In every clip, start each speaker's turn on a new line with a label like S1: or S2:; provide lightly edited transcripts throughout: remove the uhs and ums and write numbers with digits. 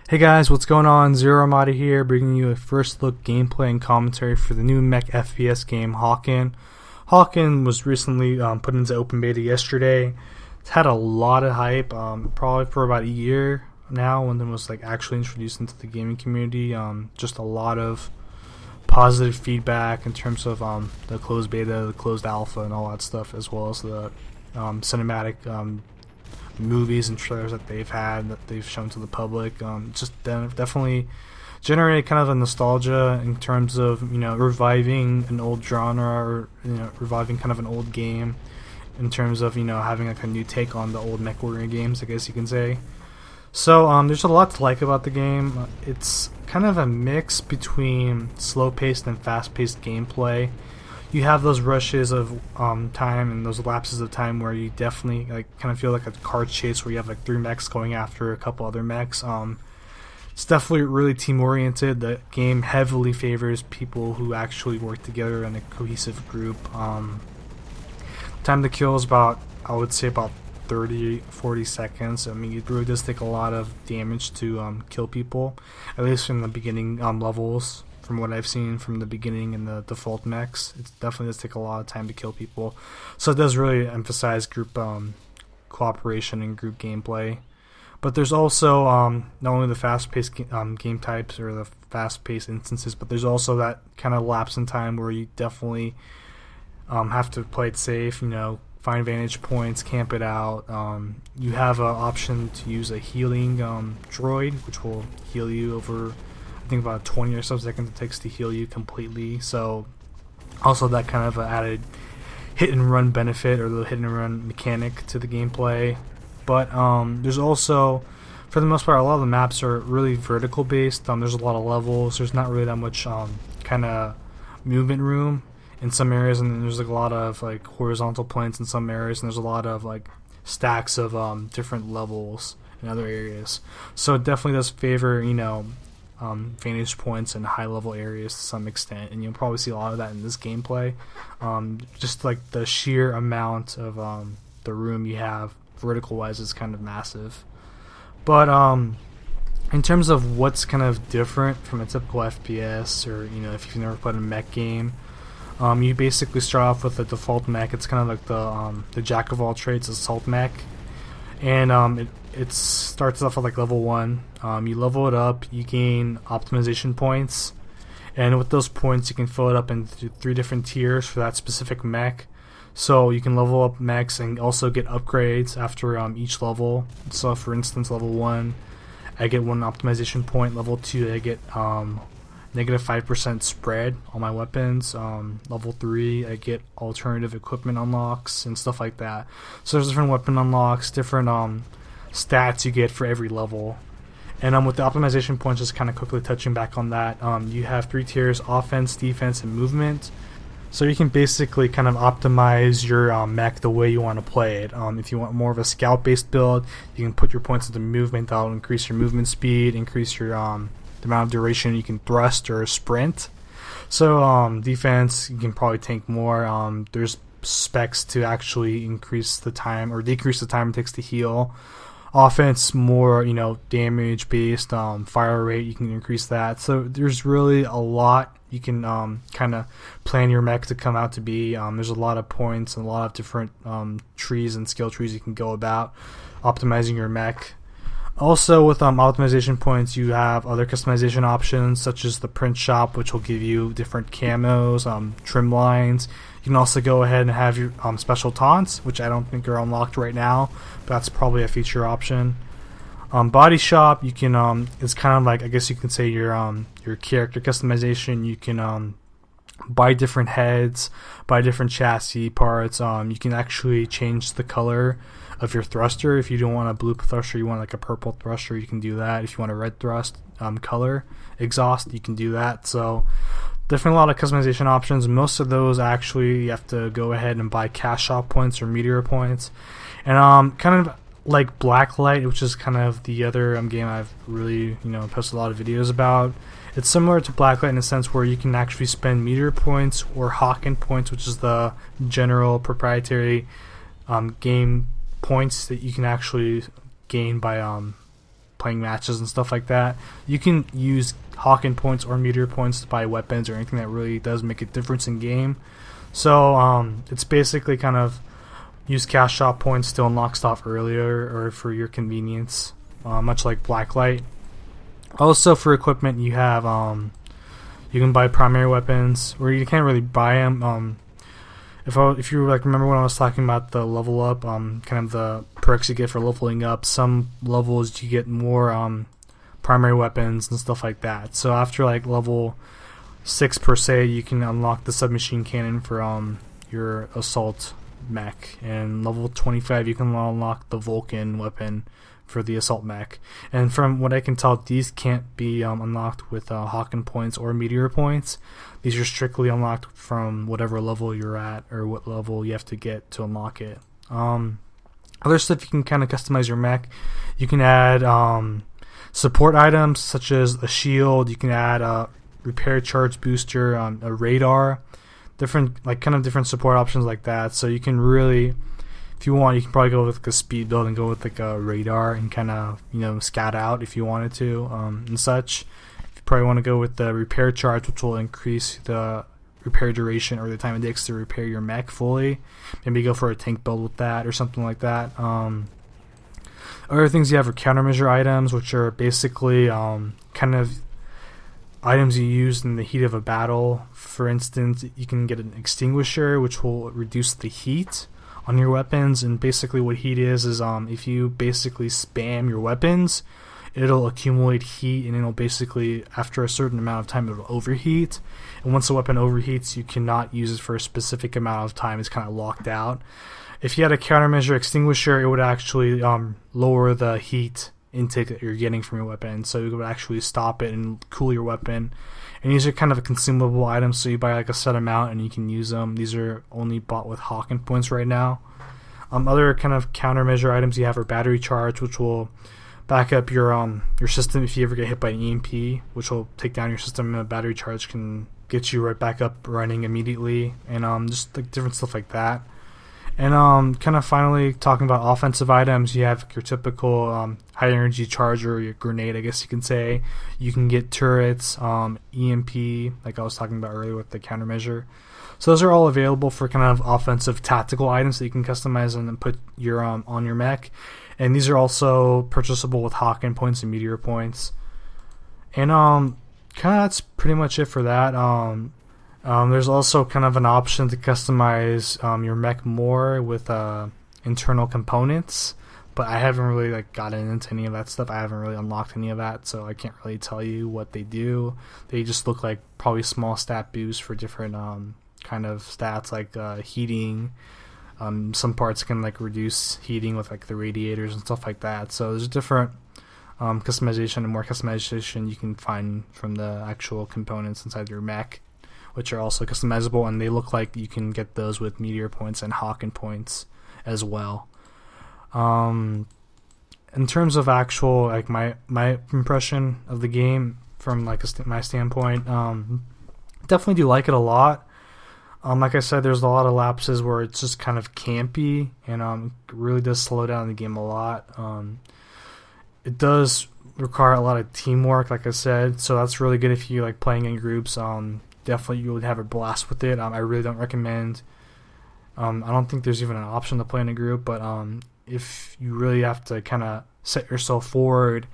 S1: Hey guys, what's going on? ZeroArmada here, bringing you a first look gameplay and commentary for the new mech FPS game Hawken. Hawken was recently put into open beta yesterday. It's had a lot of hype, probably for about a year now when it was actually introduced into the gaming community. Just a lot of positive feedback in terms of the closed beta, the closed alpha, and all that stuff, as well as the cinematic movies and trailers that they've shown to the public. Definitely generated kind of a nostalgia in terms of reviving an old genre, or reviving kind of an old game in terms of having a new take on the old mech warrior games, I guess you can say. So there's a lot to like about the game. It's kind of a mix between slow-paced and fast-paced gameplay. You have those rushes of time and those lapses of time where you definitely kind of feel like a car chase where you have 3 mechs going after a couple other mechs. It's definitely really team oriented. The game heavily favors people who actually work together in a cohesive group. Time to kill is I would say about 30-40 seconds. I mean, it really does take a lot of damage to kill people, at least in the beginning levels. From what I've seen from the beginning in the default mechs, it definitely does take a lot of time to kill people. So it does really emphasize group cooperation and group gameplay. But there's also not only the fast-paced game types or the fast-paced instances, but there's also that kind of lapse in time where you definitely have to play it safe. Find vantage points, camp it out. You have an option to use a healing droid, which will heal you over, I think, about 20 or so seconds it takes to heal you completely. So also that kind of added hit and run benefit, or the hit and run mechanic to the gameplay. But there's also, for the most part, a lot of the maps are really vertical based. There's a lot of levels. There's not really that much kind of movement room in some areas, and then there's a lot of horizontal points in some areas, and there's a lot of stacks of different levels in other areas. So it definitely does favor vantage points in high level areas to some extent, and you'll probably see a lot of that in this gameplay. Just the sheer amount of the room you have vertical wise is kind of massive. But in terms of what's kind of different from a typical FPS, or if you've never played a mech game, you basically start off with the default mech. It's kind of like the jack of all trades assault mech, and it starts off at level 1. You level it up, you gain optimization points, and with those points you can fill it up into 3 different tiers for that specific mech. So you can level up mechs and also get upgrades after each level. So for instance, level 1 I get 1 optimization point, level 2 I get negative 5% spread on my weapons, level 3 I get alternative equipment unlocks and stuff like that. So there's different weapon unlocks, different stats you get for every level. And with the optimization points, just kind of quickly touching back on that, you have 3 tiers: offense, defense, and movement. So you can basically kind of optimize your mech the way you want to play it. If you want more of a scout based build, you can put your points into movement. That'll increase your movement speed, increase your the amount of duration you can thrust or sprint. So defense, you can probably tank more. There's specs to actually increase the time or decrease the time it takes to heal. Offense, more damage based, fire rate, you can increase that. So there's really a lot you can kind of plan your mech to come out to be. There's a lot of points and a lot of different trees and skill trees you can go about optimizing your mech. Also, with optimization points, you have other customization options such as the print shop, which will give you different camos, trim lines. You can also go ahead and have your special taunts, which I don't think are unlocked right now, but that's probably a feature option. Body shop, you can it's kind of I guess you can say your character customization. You can buy different heads, buy different chassis parts. You can actually change the color of your thruster. If you don't want a blue thruster, you want a purple thruster, you can do that. If you want a red thrust color exhaust, you can do that. So definitely a lot of customization options. Most of those actually you have to go ahead and buy cash shop points or meteor points. And kind of like Blacklight, which is kind of the other game I've really posted a lot of videos about. It's similar to Blacklight in a sense where you can actually spend meteor points or Hawken points, which is the general proprietary game points that you can actually gain by playing matches and stuff like that. You can use Hawken points or meteor points to buy weapons or anything that really does make a difference in game. So it's basically kind of use cash shop points to unlock stuff earlier or for your convenience, much like Blacklight. Also for equipment, you have you can buy primary weapons, or you can't really buy them. If you like remember when I was talking about the level up, kind of the perks you get for leveling up, some levels you get more primary weapons and stuff like that. So after like level 6 per se, you can unlock the submachine cannon for your assault mech, and level 25 you can unlock the Vulcan weapon for the assault mech. And from what I can tell, these can't be unlocked with Hawken points or meteor points. These are strictly unlocked from whatever level you're at or what level you have to get to unlock it. Other stuff, you can kind of customize your mech. You can add support items such as a shield. You can add a repair charge booster, a radar, different support options like that. So you can really, if you want, you can probably go with like a speed build and go with like a radar and kind of, scout out if you wanted to, and such. You probably want to go with the repair charge, which will increase the repair duration or the time it takes to repair your mech fully. Maybe go for a tank build with that or something like that. Other things you have are countermeasure items, which are basically kind of items you use in the heat of a battle. For instance, you can get an extinguisher, which will reduce the heat on your weapons. And basically what heat is if you basically spam your weapons, it'll accumulate heat, and it'll basically, after a certain amount of time, it'll overheat. And once a weapon overheats, you cannot use it for a specific amount of time. It's kind of locked out. If you had a countermeasure extinguisher, it would actually lower the heat intake that you're getting from your weapon, so it would actually stop it and cool your weapon. And these are kind of a consumable item, so you buy like a set amount and you can use them. These are only bought with Hawken points right now. Other kind of countermeasure items you have are battery charge, which will back up your system if you ever get hit by an EMP, which will take down your system, and a battery charge can get you right back up running immediately, and just like different stuff like that. And kind of finally talking about offensive items, you have your typical high energy charger, your grenade, I guess you can say. You can get turrets, EMP, like I was talking about earlier with the countermeasure. So those are all available for kind of offensive tactical items that you can customize and then put your on your mech. And these are also purchasable with Hawken points and meteor points. And kind of that's pretty much it for that. There's also kind of an option to customize your mech more with internal components, but I haven't really gotten into any of that stuff. I haven't really unlocked any of that, so I can't really tell you what they do. They just look like probably small stat boosts for different kind of stats, like heating. Some parts can reduce heating with the radiators and stuff like that. So there's different customization, and more customization you can find from the actual components inside your mech, which are also customizable, and they look like you can get those with meteor points and Hawken points as well. In terms of actual my impression of the game from my standpoint, definitely do like it a lot. Like I said, there's a lot of lapses where it's just kind of campy, and it really does slow down the game a lot. It does require a lot of teamwork, like I said, so that's really good if you like playing in groups. Definitely you would have a blast with it. I really don't recommend, I don't think there's even an option to play in a group, but if you really have to kind of set yourself forward,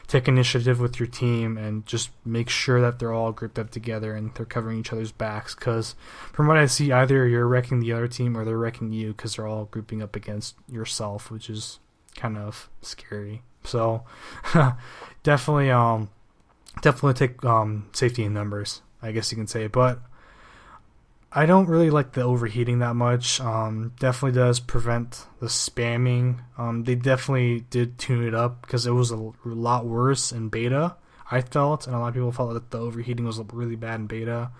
S1: take initiative with your team, and just make sure that they're all grouped up together and they're covering each other's backs, because from what I see, either you're wrecking the other team or they're wrecking you, because they're all grouping up against yourself, which is kind of scary. So definitely take safety in numbers, I guess you can say. But I don't really like the overheating that much. Definitely does prevent the spamming. They definitely did tune it up, because it was a lot worse in beta, I felt, and a lot of people felt that the overheating was really bad in beta.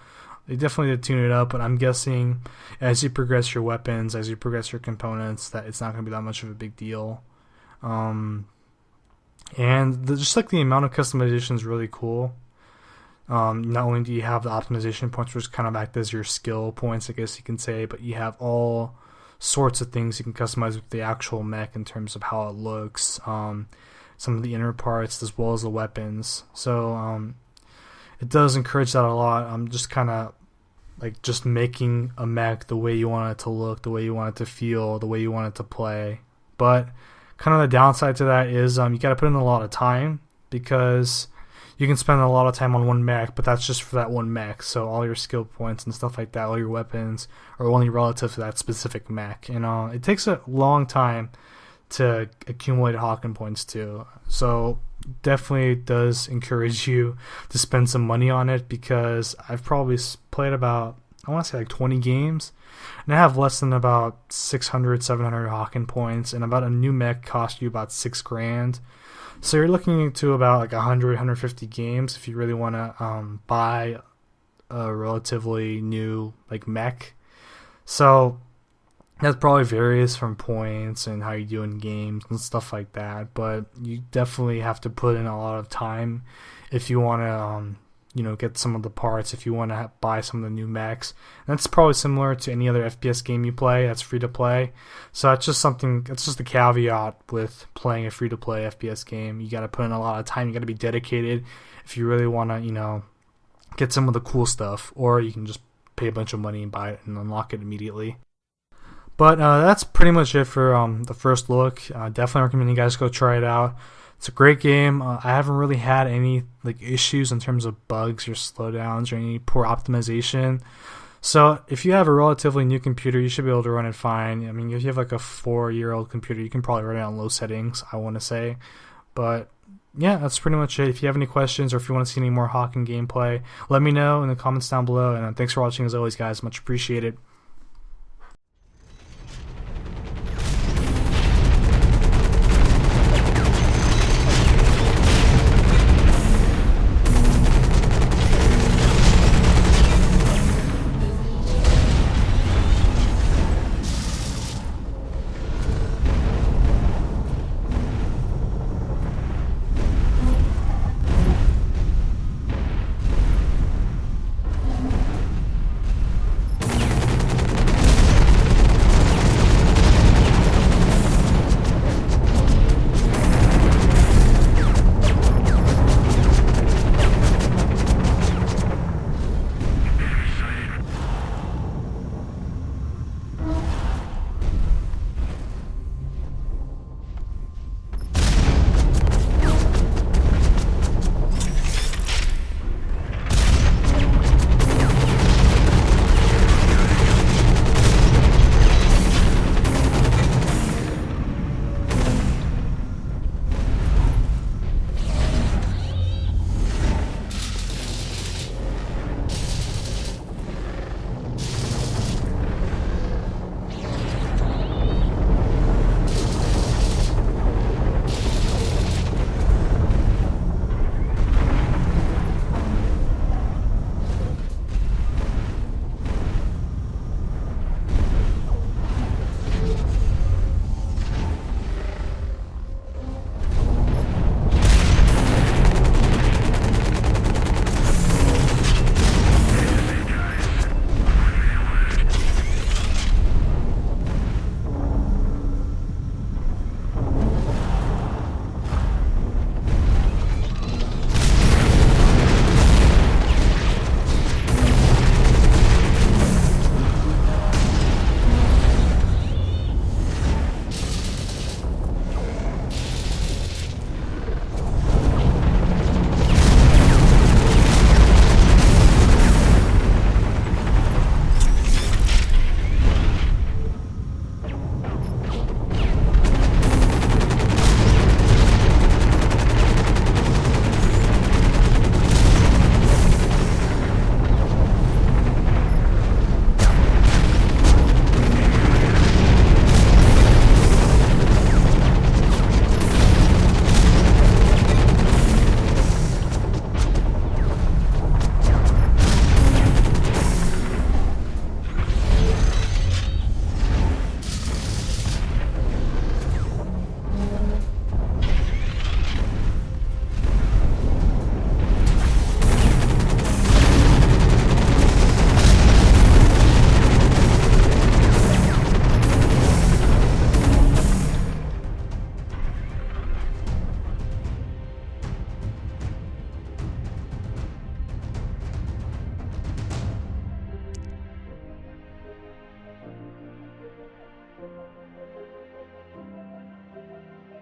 S1: They definitely did tune it up, but I'm guessing as you progress your weapons, as you progress your components, that it's not going to be that much of a big deal. And just the amount of customization is really cool. Not only do you have the optimization points, which kind of act as your skill points, I guess you can say, but you have all sorts of things you can customize with the actual mech in terms of how it looks. some of the inner parts as well as the weapons. So it does encourage that a lot. I'm just kind of like just making a mech the way you want it to look, the way you want it to feel, the way you want it to play. But kind of the downside to that is you got to put in a lot of time, because you can spend a lot of time on one mech, but that's just for that one mech. So all your skill points and stuff like that, all your weapons are only relative to that specific mech. It takes a long time to accumulate Hawken points too. So definitely does encourage you to spend some money on it, because I've probably played about, I want to say like 20 games, and I have less than about 600, 700 Hawken points, and about a new mech cost you about $6,000. So you're looking into about like 100, 150 games if you really want to buy a relatively new like mech. So that probably varies from points and how you do in games and stuff like that. But you definitely have to put in a lot of time if you want to get some of the parts, if you want to buy some of the new mechs. And that's probably similar to any other FPS game you play that's free to play. So that's just a caveat with playing a free to play FPS game. You got to put in a lot of time. You got to be dedicated if you really want to get some of the cool stuff, or you can just pay a bunch of money and buy it and unlock it immediately. But that's pretty much it for the first look. Definitely recommend you guys go try it out. It's a great game. I haven't really had any issues in terms of bugs or slowdowns or any poor optimization. So if you have a relatively new computer, you should be able to run it fine. I mean, if you have like a 4-year-old computer, you can probably run it on low settings, I want to say. But yeah, that's pretty much it. If you have any questions, or if you want to see any more Hawken gameplay, let me know in the comments down below. And thanks for watching as always, guys. Much appreciated.